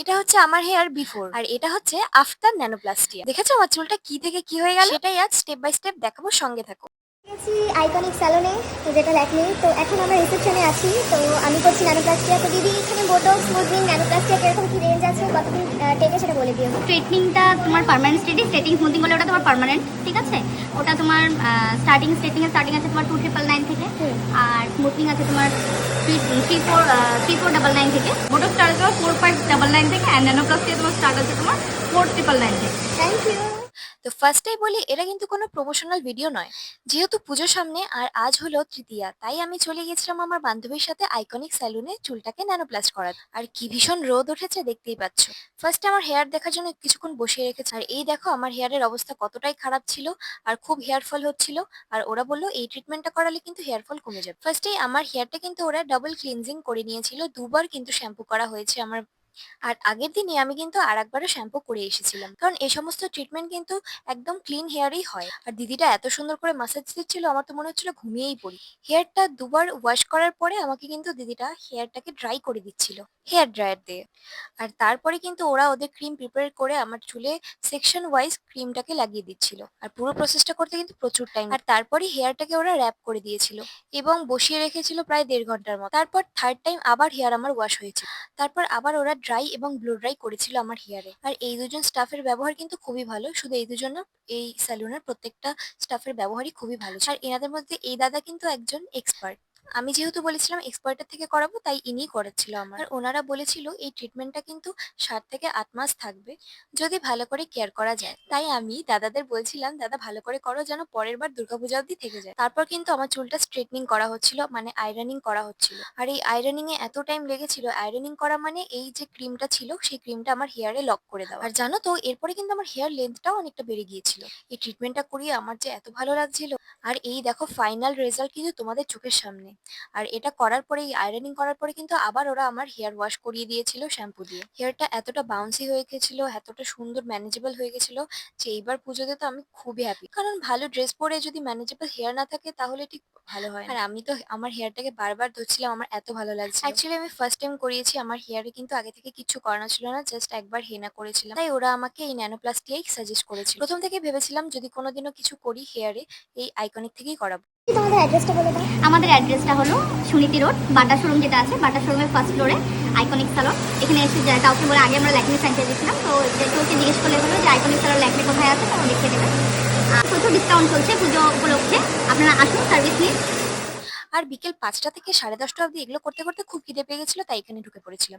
এটা হচ্ছে আমার হেয়ার বিফোর আর এটা হচ্ছে আফটার ন্যানোপ্লাস্টিয়া। দেখেছো আমার চুলটা কি থেকে কি হয়ে গেল? সেটাই আজ স্টেপ বাই স্টেপ দেখাবো, সঙ্গে থাকো। গেছি আইকনিক স্যালনে, তো যেটা ল্যাকমি। তো এখন আমরা রিসেপশনে আছি, তো আমি করছি ন্যানোপ্লাস্টিয়া। তো দিদি এখানে বোটক্স, স্মুথনিং, ন্যানোপ্লাস্টিয়া কিরকম কি রেঞ্জ আছে, কতদিন টেকে সেটা বলে দিও। স্ট্রেটনিংটা তোমার পার্মানেন্ট স্ট্রেটিং স্মুথিং হলে ওটা তোমার পার্মানেন্ট, ঠিক আছে। ওটা তোমার স্টার্টিং আছে তোমার 2999 থেকে, আর স্মুথনিং আছে তোমার 3499 থেকে, বোটক্স স্টার্ট আছে তোমার 4599 থেকে, অ্যান্ড ন্যানোপ্লাস্টিয়া তোমার স্টার্ট আছে তোমার 4999 থেকে। Thank you. তো ফার্স্টেই বলি, এটা কিন্তু কোনো প্রমোশনাল ভিডিও নয়। যেহেতু পুজোর সামনে আর আজ হলো তৃতীয়া, তাই আমি চলে গেছিলাম আমার বান্ধবীর সাথে আইকনিক স্যালুনে চুলটাকে ন্যানোপ্লাস্ট করাতে। আর কি ভীষণ রোদ উঠেছে, দেখতেই পাচ্ছ। ফার্স্টে আমার হেয়ার দেখার জন্য কিছুক্ষণ বসিয়ে রেখেছে, আর এই দেখো আমার হেয়ারের অবস্থা কতটাই খারাপ ছিল, আর খুব হেয়ার ফল হচ্ছিল। আর ওরা বললো এই ট্রিটমেন্টটা করালে কিন্তু হেয়ার ফল কমে যাবে। ফার্স্টেই আমার হেয়ারটা কিন্তু ওরা ডাবল ক্লিনজিং করে নিয়েছিল, দুবার কিন্তু শ্যাম্পু করা হয়েছে আমার। আর আগের দিনই আমি কিন্তু আরেকবারও শ্যাম্পু করে এসেছিলাম, কারণ এই সমস্ত ট্রিটমেন্ট কিন্তু একদম ক্লিন হেয়ারই হয়। আর দিদিটা এত সুন্দর করে মাসাজ দিচ্ছিল, আমার তো মনে হচ্ছিল ঘুমিয়েই পড়ি। হেয়ারটা দুবার ওয়াশ করার পরে আমাকে কিন্তু দিদিটা হেয়ারটাকে ড্রাই করে দিচ্ছিল হেয়ার ড্রায়ার দিয়ে। আর তারপরে কিন্তু ওরা ওদের ক্রিম প্রিপেয়ার করে আমার চুলে সেকশন ওয়াইজ ক্রিমটাকে লাগিয়ে দিচ্ছিল। আর পুরো প্রসেসটা করতে কিন্তু প্রচুর টাইম। আর তারপরে হেয়ারটাকে ওরা র্যাপ করে দিয়েছিল এবং বসিয়ে রেখেছিল প্রায় 1.5 ঘন্টার মতো। তারপর থার্ড টাইম আবার হেয়ার আমার ওয়াশ হয়েছে। তারপর আবার ওরা ড্রাই এবং ব্লো ড্রাই করেছিল আমার হেয়ারে। আর এই দুজন স্টাফের ব্যবহার কিন্তু খুবই ভালো। শুধু এই দুজন না, এই স্যালুনের প্রত্যেকটা স্টাফের ব্যবহারই খুবই ভালো ছিল। আর এনাদের মধ্যে এই দাদা কিন্তু একজন এক্সপার্ট। আমি যেহেতু বলেছিলাম এক্সপার্টের থেকে করাবো, তাই ইনিই করাচ্ছিল আমার। আর ওনারা বলেছিল এই ট্রিটমেন্টটা কিন্তু 7 থেকে 8 মাস থাকবে, যদি ভালো করে কেয়ার করা যায়। তাই আমি দাদাদের বলছিলাম, দাদা ভালো করে করো, যেন পরের বার দুর্গাপূজা অবধি থেকে যায়। তারপর কিন্তু আমার চুলটা স্ট্রেটনিং করা হচ্ছিল, মানে আয়রনিং করা হচ্ছিল। আর এই আয়রনিং এ এত টাইম লেগেছিল। আয়রনিং করা মানে এই যে ক্রিমটা ছিল, সেই ক্রিমটা আমার হেয়ারে লক করে দেওয়া। আর জানো তো, এরপরে কিন্তু আমার হেয়ার লেন্থটাও অনেকটা বেড়ে গিয়েছিল। এই ট্রিটমেন্টটা করিয়ে আমার যে এত ভালো লাগছিল। আর এই দেখো ফাইনাল রেজাল্ট কিন্তু তোমাদের চোখের সামনে। আর এটা করার পরে, এই আয়রনিং করার পরে কিন্তু আবার ওরা আমার হেয়ার ওয়াশ করিয়ে দিয়েছিল শ্যাম্পু দিয়ে। হেয়ারটা এতটা বাউন্সি হয়ে গেছিল, এতটা সুন্দর ম্যানেজেবল হয়ে গেছিল, যে এইবার পুজোতে তো আমি খুবই হ্যাপি। কারণ ভালো ড্রেস পরে যদি ম্যানেজেবল হেয়ার না থাকে, তাহলে ঠিক ভালো হয় না। আর আমি তো আমার হেয়ারটাকে বারবার ধুচ্ছিলাম, আমার এত ভালো লাগছে। অ্যাকচুয়ালি আমি ফার্স্ট টাইম করিয়েছি, আমার হেয়ারে কিন্তু আগে থেকে কিছু করানো ছিল না, জাস্ট একবার হেনা করেছিলাম। তাই ওরা আমাকে এই ন্যানোপ্লাস্টিয়াই সাজেস্ট করেছিল। প্রথম থেকে ভেবেছিলাম যদি কোনোদিনও কিছু করি হেয়ারে, এই আইকনিক থেকেই করাবো। তোমাদের অ্যাড্রেসটা বলে দাও। আমাদের অ্যাড্রেসটা হলো সুনীতি রোড, বাটা শোরুম যেটা আছে, বাটা শোরুমের ফার্স্ট ফ্লোরে আইকনিক স্যালন। এখানে এসে কাউকে বলে, আগে আমরা ল্যাকমি ফ্র্যাঞ্চাইজি ছিলাম, তো যে কেউকে জিজ্ঞেস করলে হলো যে আইকনিক স্যালন ল্যাকমি কোথায় আছে, তো দেখিয়ে দেবেন। প্রচুর ডিসকাউন্ট চলছে পুজো উপলক্ষে, আপনারা আসুন, সার্ভিস নিন। আর বিকেল 5টা থেকে 10:30 অবধি এগুলো করতে করতে খুব খিদে পেয়ে গেছিল, তাই এখানে ঢুকে পড়েছিলাম।